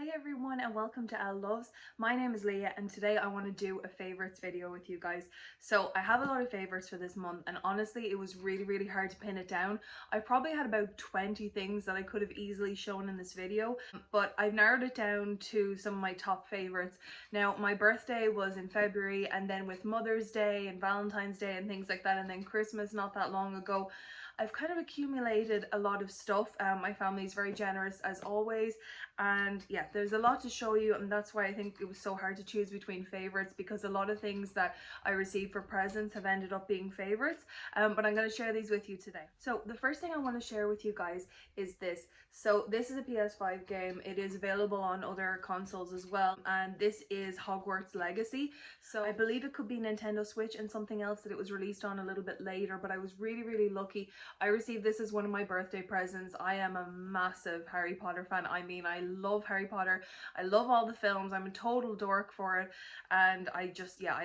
Hey everyone and welcome to Elle Loves. My name is Leah and today I want to do a favorites video with you guys. So I have a lot of favorites for this month and honestly it was really hard to pin it down. I probably had about 20 things that I could have easily shown in this video, but I've narrowed it down to some of my top favorites. Now my birthday was in February, and then with Mother's Day and Valentine's Day and things like that, and then Christmas not that long ago, I've kind of accumulated a lot of stuff. My family is very generous as always, and yeah, there's a lot to show you, and that's why I think it was so hard to choose between favorites, because a lot of things that I received for presents have ended up being favorites. But I'm going to share these with you today. So the first thing I want to share with you guys is this. So this is a PS5 game. It is available on other consoles as well, and this is Hogwarts Legacy. So I believe it could be Nintendo Switch and something else that it was released on a little bit later, but I was really lucky. I received this as one of my birthday presents. I am a massive Harry Potter fan. I mean, I love Harry Potter. I love all the films. I'm a total dork for it, and I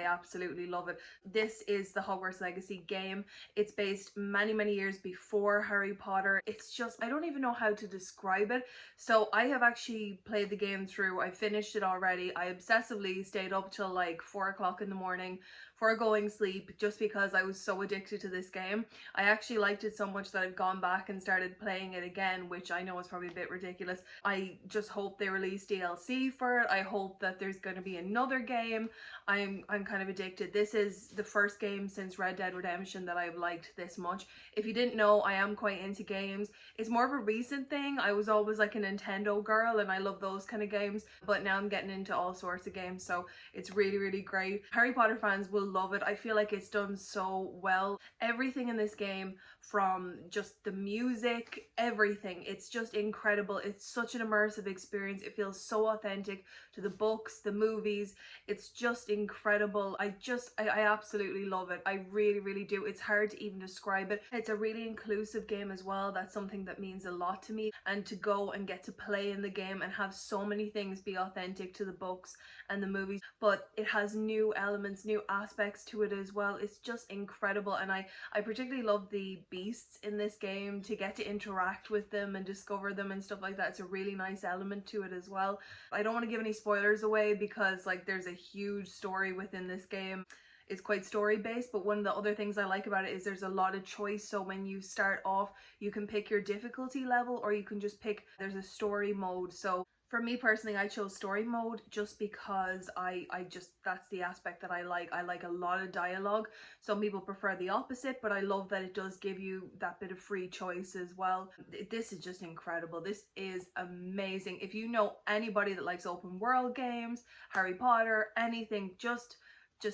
absolutely love it. This is the Hogwarts Legacy game. It's based many years before Harry Potter. It's just, I don't even know how to describe it. So I have actually played the game through. I finished it already. I obsessively stayed up till like 4 o'clock in the morning for going sleep just because I was so addicted to this game. I actually liked it so much that I've gone back and started playing it again, which I know is probably a bit ridiculous. I just hope they release DLC for it. I hope that there's going to be another game. I'm kind of addicted. This is the first game since Red Dead Redemption that I've liked this much. If you didn't know, I am quite into games. It's more of a recent thing. I was always like a Nintendo girl and I love those kind of games, but now I'm getting into all sorts of games, so it's really great. Harry Potter fans will love it. I feel like it's done so well. Everything in this game, from just the music, everything, it's just incredible. It's such an immersive experience. It feels so authentic to the books, the movies. It's just incredible. I absolutely love it. I really do. It's hard to even describe it. It's a really inclusive game as well. That's something that means a lot to me, and to go and get to play in the game and have so many things be authentic to the books and the movies, but it has new elements, new aspects to it as well. It's just incredible, and I particularly love the beasts in this game, to get to interact with them and discover them and stuff like that. It's a really nice element to it as well. I don't want to give any spoilers away because like there's a huge story within this game. It's quite story based, but one of the other things I like about it is there's a lot of choice. So when you start off, you can pick your difficulty level, or you can just pick, there's a story mode. So for me personally, I chose story mode just because I just, that's the aspect that I like. I like a lot of dialogue. Some people prefer the opposite, but I love that it does give you that bit of free choice as well. This is just incredible. This is amazing. If you know anybody that likes open world games, Harry Potter, anything, just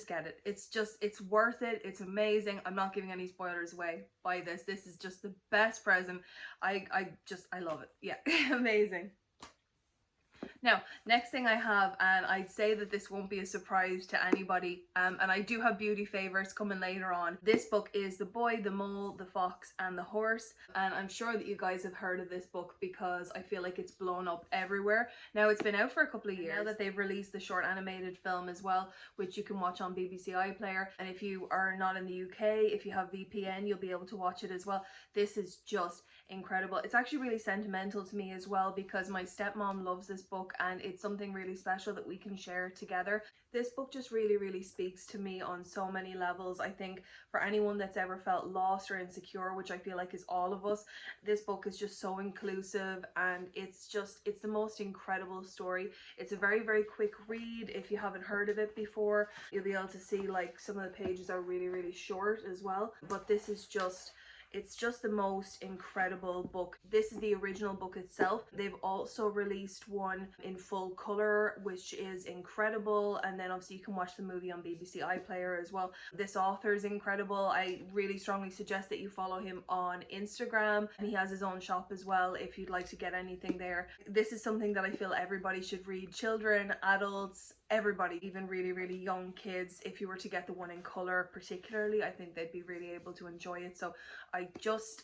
get it. It's worth it. It's amazing. I'm not giving any spoilers away. Buy this. This is just the best present. I love it. Yeah, amazing. Now, next thing I have, and I'd say that this won't be a surprise to anybody, and I do have beauty favorites coming later on. This book is The Boy, the Mole, the Fox and the Horse, and I'm sure that you guys have heard of this book because I feel like it's blown up everywhere. Now, it's been out for a couple of years. Now that they've released the short animated film as well, which you can watch on BBC iPlayer, and if you are not in the UK, if you have VPN, you'll be able to watch it as well. This is just incredible. It's actually really sentimental to me as well because my stepmom loves this book and it's something really special that we can share together. This book just really speaks to me on so many levels. I think for anyone that's ever felt lost or insecure, which I feel like is all of us, this book is just so inclusive, and it's the most incredible story. It's a very quick read. If you haven't heard of it before, you'll be able to see like some of the pages are really short as well, but this is just, it's just the most incredible book. This is the original book itself. They've also released one in full color, which is incredible. And then obviously you can watch the movie on BBC iPlayer as well. This author is incredible. I really strongly suggest that you follow him on Instagram, and he has his own shop as well if you'd like to get anything there. This is something that I feel everybody should read. Children, adults, everybody, even really young kids. If you were to get the one in color particularly, I think they'd be really able to enjoy it. So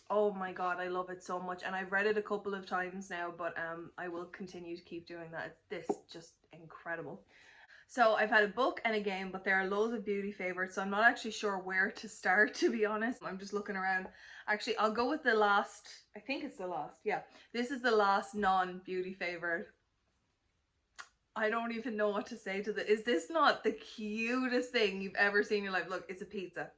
oh my god, I love it so much, and I've read it a couple of times now, but I will continue to keep doing that. This just incredible. So I've had a book and a game, but there are loads of beauty favorites, so I'm not actually sure where to start, to be honest. I'm just looking around. Actually, I'll go with the last. I think it's the last. Yeah, this is the last non-beauty favorite. I don't even know what to say to this. Is this not the cutest thing you've ever seen in your life? Look, it's a pizza.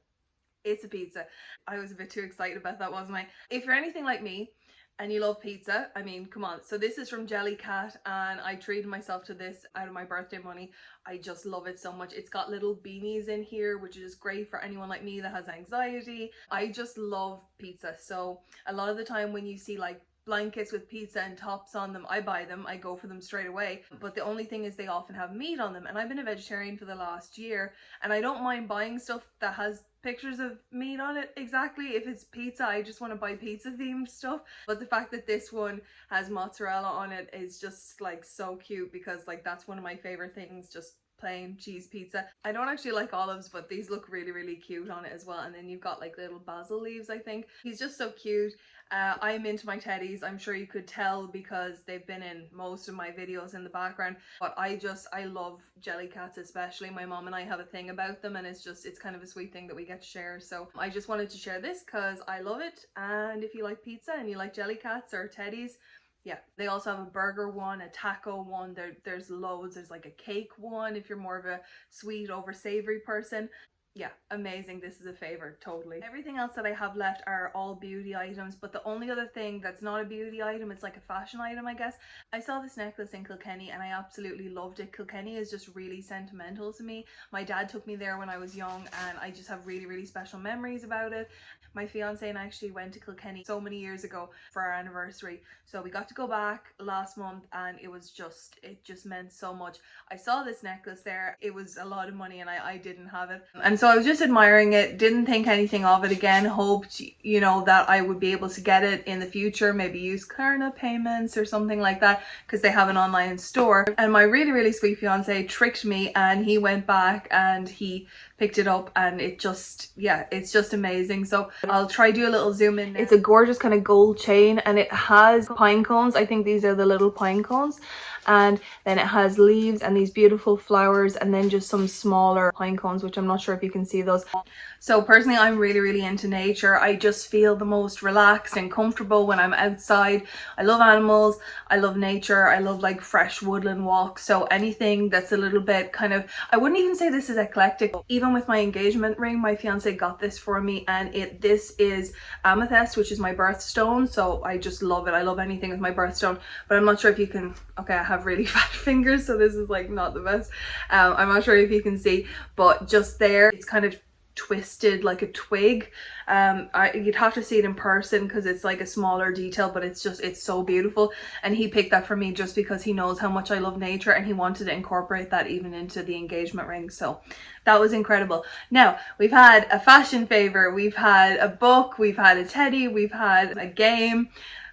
It's a pizza. I was a bit too excited about that, wasn't I? If you're anything like me and you love pizza, I mean, come on. So this is from Jellycat, and I treated myself to this out of my birthday money. I just love it so much. It's got little beanies in here, which is great for anyone like me that has anxiety. I just love pizza. So a lot of the time when you see like blankets with pizza and tops on them, I buy them, I go for them straight away. But the only thing is they often have meat on them, and I've been a vegetarian for the last year, and I don't mind buying stuff that has pictures of meat on it. Exactly, if it's pizza, I just want to buy pizza themed stuff. But the fact that this one has mozzarella on it is just like so cute, because like that's one of my favorite things, just plain cheese pizza. I don't actually like olives, but these look really, really cute on it as well. And then you've got like little basil leaves, I think. He's just so cute. I'm into my teddies. I'm sure you could tell because they've been in most of my videos in the background, but I love Jellycats especially. My mom and I have a thing about them, and it's kind of a sweet thing that we get to share. So I just wanted to share this because I love it. And if you like pizza and you like Jellycats or teddies, yeah, they also have a burger one, a taco one, there's loads. There's like a cake one if you're more of a sweet over savory person. Yeah, amazing. This is a favorite, totally. Everything else that I have left are all beauty items, but the only other thing that's not a beauty item, it's like a fashion item, I guess. I saw this necklace in Kilkenny and I absolutely loved it. Kilkenny is just really sentimental to me. My dad took me there when I was young, and I just have really, really special memories about it. My fiance and I actually went to Kilkenny so many years ago for our anniversary, so we got to go back last month, and it just meant so much. I saw this necklace there. It was a lot of money and I didn't have it, and so I was just admiring it, didn't think anything of it again, hoped, you know, that I would be able to get it in the future, maybe use Klarna payments or something like that, because they have an online store. And my really, really sweet fiance tricked me, and he went back and he picked it up, and it just, yeah, it's just amazing. So I'll try do a little zoom in now. It's a gorgeous kind of gold chain, and it has pine cones. I think these are the little pine cones. And then it has leaves and these beautiful flowers, and then just some smaller pine cones, which I'm not sure if you can see those. So personally, I'm really, really into nature. I just feel the most relaxed and comfortable when I'm outside. I love animals, I love nature, I love like fresh woodland walks. So anything that's a little bit kind of, I wouldn't even say this is eclectic. Even with my engagement ring, my fiance got this for me, and this is amethyst, which is my birthstone. So I just love it. I love anything with my birthstone, but I'm not sure if you can, okay, I have really fat fingers, so this is like not the best. I'm not sure if you can see, but just there, it's kind of twisted like a twig. You'd have to see it in person because it's like a smaller detail, but it's so beautiful. And he picked that for me just because he knows how much I love nature, and he wanted to incorporate that even into the engagement ring. So that was incredible. Now we've had a fashion favor, we've had a book, we've had a teddy, we've had a game.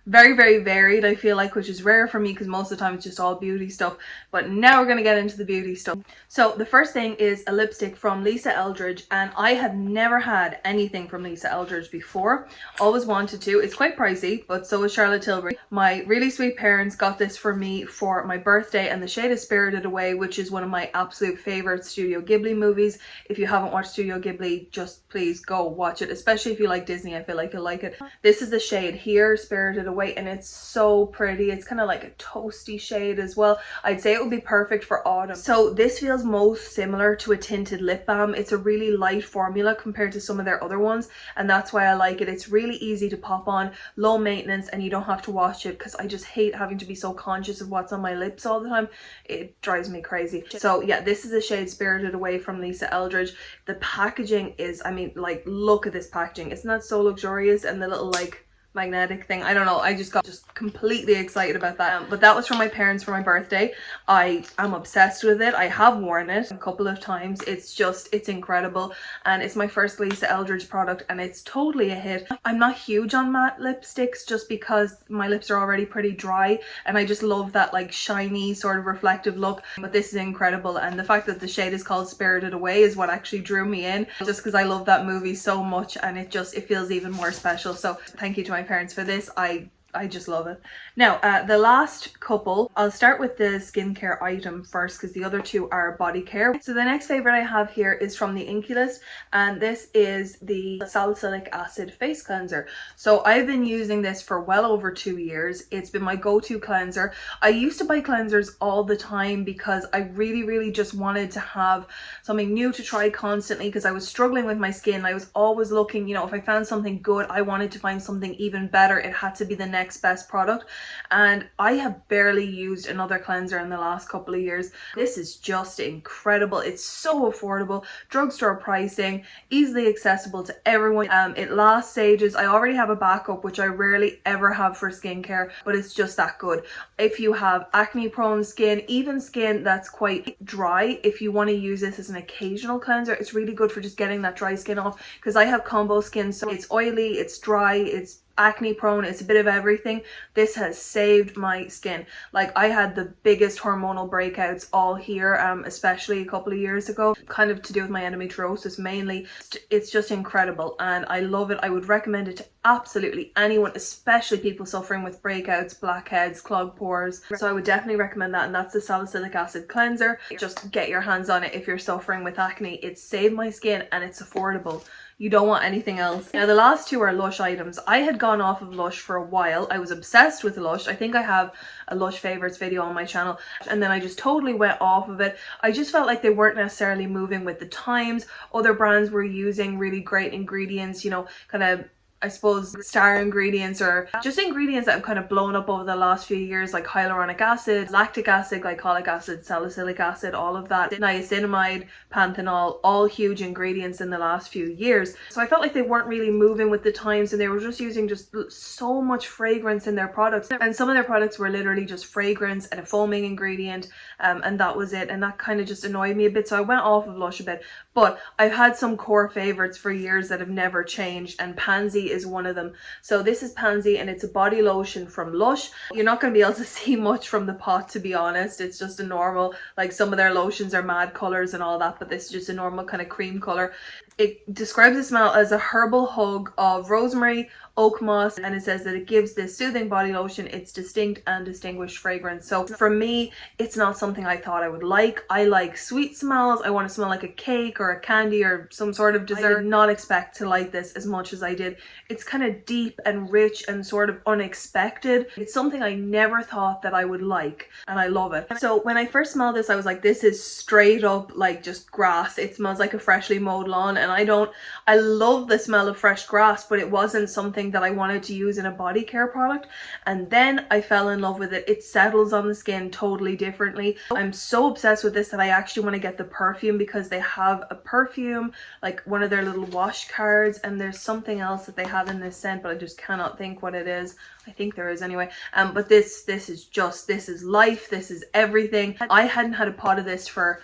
Very, very varied, I feel like, which is rare for me because most of the time it's just all beauty stuff. But now we're going to get into the beauty stuff. So the first thing is a lipstick from Lisa Eldridge, and I have never had anything from Lisa Eldridge before. Always wanted to. It's quite pricey, but so is Charlotte Tilbury. My really sweet parents got this for me for my birthday, and the shade is Spirited Away, which is one of my absolute favorite Studio Ghibli movies. If you haven't watched Studio Ghibli, just please go watch it, especially if you like Disney. I feel like you'll like it. This is the shade here, Spirited Away, and it's so pretty. It's kind of like a toasty shade as well. I'd say it would be perfect for autumn. So this feels most similar to a tinted lip balm. It's a really light formula compared to some of their other ones, and that's why I like it. It's really easy to pop on, low maintenance, and you don't have to wash it, because I just hate having to be so conscious of what's on my lips all the time. It drives me crazy. So yeah, this is the shade Spirited Away from Lisa Eldridge. The packaging is, I mean, like, look at this packaging. Isn't that so luxurious? And the little like magnetic thing, I don't know, I just got completely excited about that. But that was from my parents for my birthday. I am obsessed with it. I have worn it a couple of times. It's incredible, and it's my first Lisa Eldridge product, and it's totally a hit. I'm not huge on matte lipsticks just because my lips are already pretty dry, and I just love that like shiny sort of reflective look. But this is incredible, and the fact that the shade is called Spirited Away is what actually drew me in, just because I love that movie so much, and it feels even more special. So thank you to my parents for this. I I just love it. Now, the last couple, I'll start with the skincare item first because the other two are body care. So the next favorite I have here is from the INKEY List, and this is the salicylic acid face cleanser. So I've been using this for well over 2 years. It's been my go-to cleanser. I used to buy cleansers all the time because I really just wanted to have something new to try constantly because I was struggling with my skin. I was always looking, you know, if I found something good, I wanted to find something even better. It had to be the next best product, and I have barely used another cleanser in the last couple of years. This is just incredible. It's so affordable, drugstore pricing, easily accessible to everyone. It lasts ages. I already have a backup, which I rarely ever have for skincare, but it's just that good. If you have acne prone skin, even skin that's quite dry, if you want to use this as an occasional cleanser, it's really good for just getting that dry skin off, because I have combo skin, so it's oily, it's dry, it's acne prone, it's a bit of everything. This has saved my skin. Like, I had the biggest hormonal breakouts all here, especially a couple of years ago, kind of to do with my endometriosis mainly. It's just incredible and I love it. I would recommend it to absolutely anyone, especially people suffering with breakouts, blackheads, clogged pores. So I would definitely recommend that, and that's the salicylic acid cleanser. Just get your hands on it if you're suffering with acne. It's saved my skin and it's affordable. You don't want anything else. Now, the last two are Lush items. I had gone off of Lush for a while. I was obsessed with Lush. I think I have a Lush favorites video on my channel, and then I just totally went off of it. I just felt like they weren't necessarily moving with the times. Other brands were using really great ingredients, you know, kind of, I suppose, star ingredients or just ingredients that have kind of blown up over the last few years, like hyaluronic acid, lactic acid, glycolic acid, salicylic acid, all of that, niacinamide, panthenol, all huge ingredients in the last few years. So I felt like they weren't really moving with the times, and they were just using just so much fragrance in their products, and some of their products were literally just fragrance and a foaming ingredient, and that was it, and that kind of just annoyed me a bit. So I went off of Lush a bit, but I've had some core favorites for years that have never changed, and Pansy is one of them. So this is Pansy, and it's a body lotion from Lush. You're not going to be able to see much from the pot, to be honest. It's just a normal, like, some of their lotions are mad colors and all that, but this is just a normal kind of cream color. It describes the smell as a herbal hug of rosemary, oak moss, and it says that it gives this soothing body lotion its distinct and distinguished fragrance. So for me, it's not something I thought I would like. I like sweet smells. I want to smell like a cake or a candy or some sort of dessert. I did not expect to like this as much as I did. It's kind of deep and rich and sort of unexpected. It's something I never thought that I would like, and I love it. So when I first smelled this, I was like, this is straight up like just grass. It smells like a freshly mowed lawn, and I love the smell of fresh grass, but it wasn't something that I wanted to use in a body care product. And then I fell in love with it. It settles on the skin totally differently. I'm so obsessed with this that I actually want to get the perfume, because they have a perfume, like one of their little wash cards, and there's something else that they have in this scent, but I just cannot think what it is. I think there is anyway. But this is life. This is everything. I hadn't had a pot of this for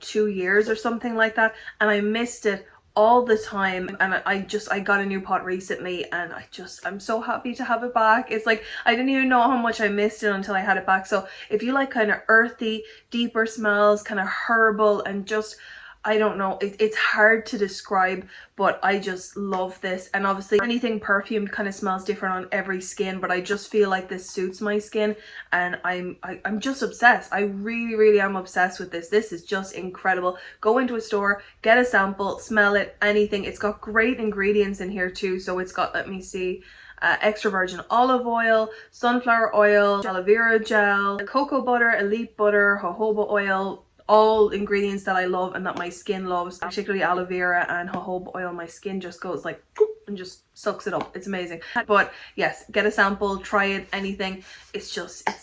2 years or something like that, and I missed it all the time, and I got a new pot recently, and I'm so happy to have it back. It's like I didn't even know how much I missed it until I had it back. So if you like kind of earthy, deeper smells, kind of herbal, and just, I don't know, it's hard to describe, but I just love this. And obviously anything perfumed kind of smells different on every skin, but I just feel like this suits my skin, and I'm just obsessed. I really am obsessed with this. This is just incredible. Go into a store, get a sample, smell it, anything. It's got great ingredients in here too. So it's got, let me see, extra virgin olive oil, sunflower oil, aloe vera gel, cocoa butter, elite butter, jojoba oil, all ingredients that I love and that my skin loves, particularly aloe vera and jojoba oil. My skin just goes like and just sucks it up. It's amazing. But yes, get a sample, try it, anything. It's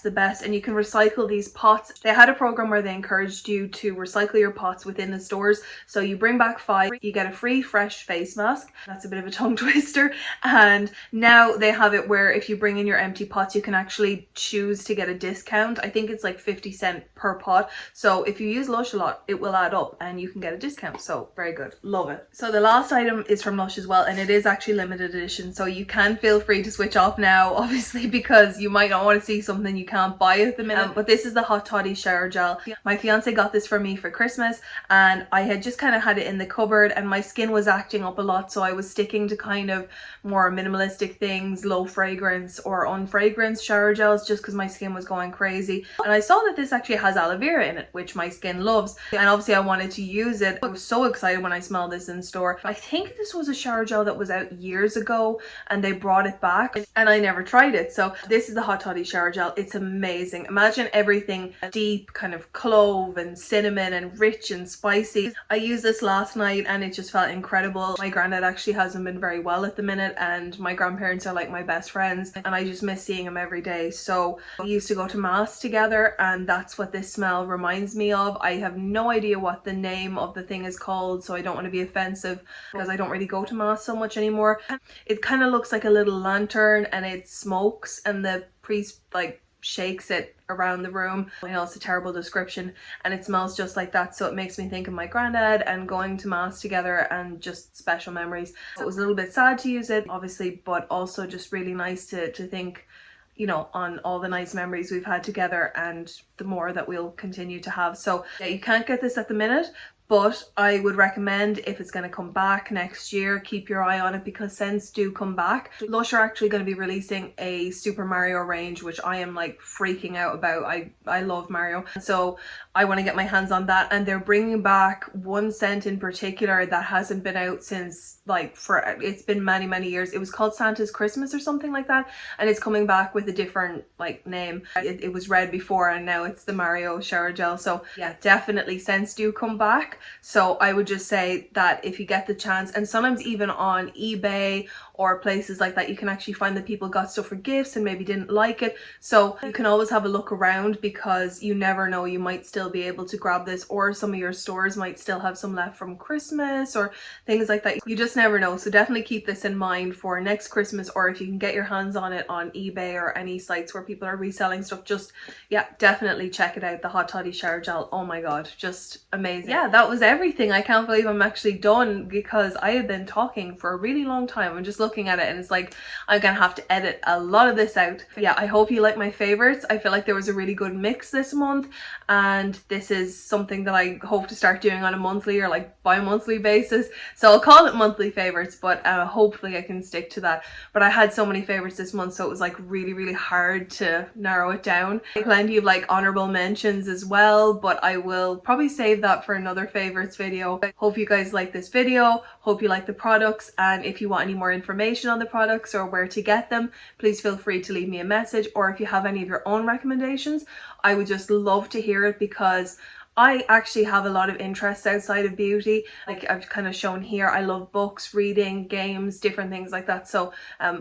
the best. And you can recycle these pots. They had a program where they encouraged you to recycle your pots within the stores. So you bring back 5, you get a free fresh face mask. That's a bit of a tongue twister. And now they have it where if you bring in your empty pots, you can actually choose to get a discount. I think it's like 50 cents per pot. So if you use Lush a lot, it will add up and you can get a discount. So very good. Love it. So the last item is from Lush as well, and it is actually limited limited edition, so you can feel free to switch off now, obviously, because you might not want to see something you can't buy at the minute. But this is the Hot Toddy shower gel. My fiance got this for me for Christmas, and I had just kind of had it in the cupboard, and my skin was acting up a lot, so I was sticking to kind of more minimalistic things, low fragrance or unfragranced shower gels, just because my skin was going crazy. And I saw that this actually has aloe vera in it, which my skin loves, and obviously I wanted to use it. I was so excited when I smelled this in store. I think this was a shower gel that was out years ago and they brought it back, and I never tried it. So this is the Hot Toddy shower gel. It's amazing. Imagine everything deep, kind of clove and cinnamon and rich and spicy. I used this last night and it just felt incredible. My granddad actually hasn't been very well at the minute, and my grandparents are like my best friends, and I just miss seeing him every day. So we used to go to mass together, and that's what this smell reminds me of. I have no idea what the name of the thing is called, so I don't want to be offensive because I don't really go to mass so much anymore. It kind of looks like a little lantern, and it smokes, and the priest like shakes it around the room. I know it's a terrible description, and it smells just like that, so it makes me think of my granddad and going to mass together and just special memories. So it was a little bit sad to use it, obviously, but also just really nice to think, you know, on all the nice memories we've had together and the more that we'll continue to have. So yeah, you can't get this at the minute, but I would recommend, if it's going to come back next year, keep your eye on it, because scents do come back. Lush are actually going to be releasing a Super Mario range, which I am like freaking out about. I love Mario, so I want to get my hands on that. And they're bringing back one scent in particular that hasn't been out since it's been many years. It was called Santa's Christmas or something like that, and it's coming back with a different like name. It was red before, and now it's the Mario shower gel. So yeah, definitely scents do come back. So I would just say that if you get the chance, and sometimes even on eBay or places like that, you can actually find that people got stuff for gifts and maybe didn't like it. So you can always have a look around, because you never know, you might still be able to grab this, or some of your stores might still have some left from Christmas or things like that. You just never know. So definitely keep this in mind for next Christmas, or if you can get your hands on it on eBay or any sites where people are reselling stuff, just yeah, definitely check it out. The Hot Toddy shower gel, oh my god, just amazing. Yeah, that was everything. I can't believe I'm actually done, because I have been talking for a really long time. I'm just looking at it and it's like I'm gonna have to edit a lot of this out. But yeah, I hope you like my favorites. I feel like there was a really good mix this month, and this is something that I hope to start doing on a monthly or like bi-monthly basis. So I'll call it monthly favorites, but hopefully I can stick to that. But I had so many favorites this month, so it was like really hard to narrow it down. Plenty of like honorable mentions as well, but I will probably save that for another favorites video. Hope you guys like this video, hope you like the products, and if you want any more information on the products or where to get them, please feel free to leave me a message, or if you have any of your own recommendations, I would just love to hear it, because I actually have a lot of interests outside of beauty. Like I've kind of shown here, I love books, reading, games, different things like that. So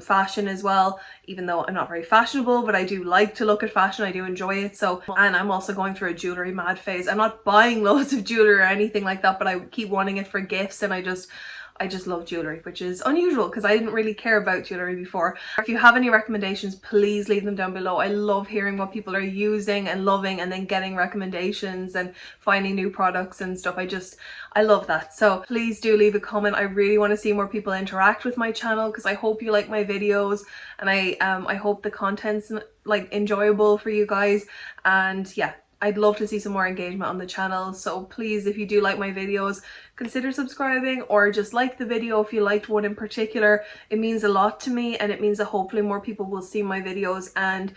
fashion as well, even though I'm not very fashionable, but I do like to look at fashion. I do enjoy it. So, and I'm also going through a jewelry mad phase. I'm not buying loads of jewelry or anything like that, but I keep wanting it for gifts, and I just love jewelry, which is unusual because I didn't really care about jewelry before. If you have any recommendations, please leave them down below. I love hearing what people are using and loving, and then getting recommendations and finding new products and stuff. I love that. So please do leave a comment. I really want to see more people interact with my channel, because I hope you like my videos, and I hope the content's like enjoyable for you guys. And yeah, I'd love to see some more engagement on the channel. So please, if you do like my videos, consider subscribing, or just like the video if you liked one in particular. It means a lot to me, and it means that hopefully more people will see my videos and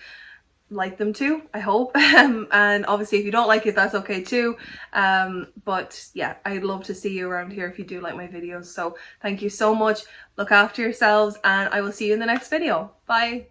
like them too, I hope. And obviously if you don't like it, that's okay too. But yeah, I'd love to see you around here if you do like my videos. So thank you so much. Look after yourselves, and I will see you in the next video. Bye.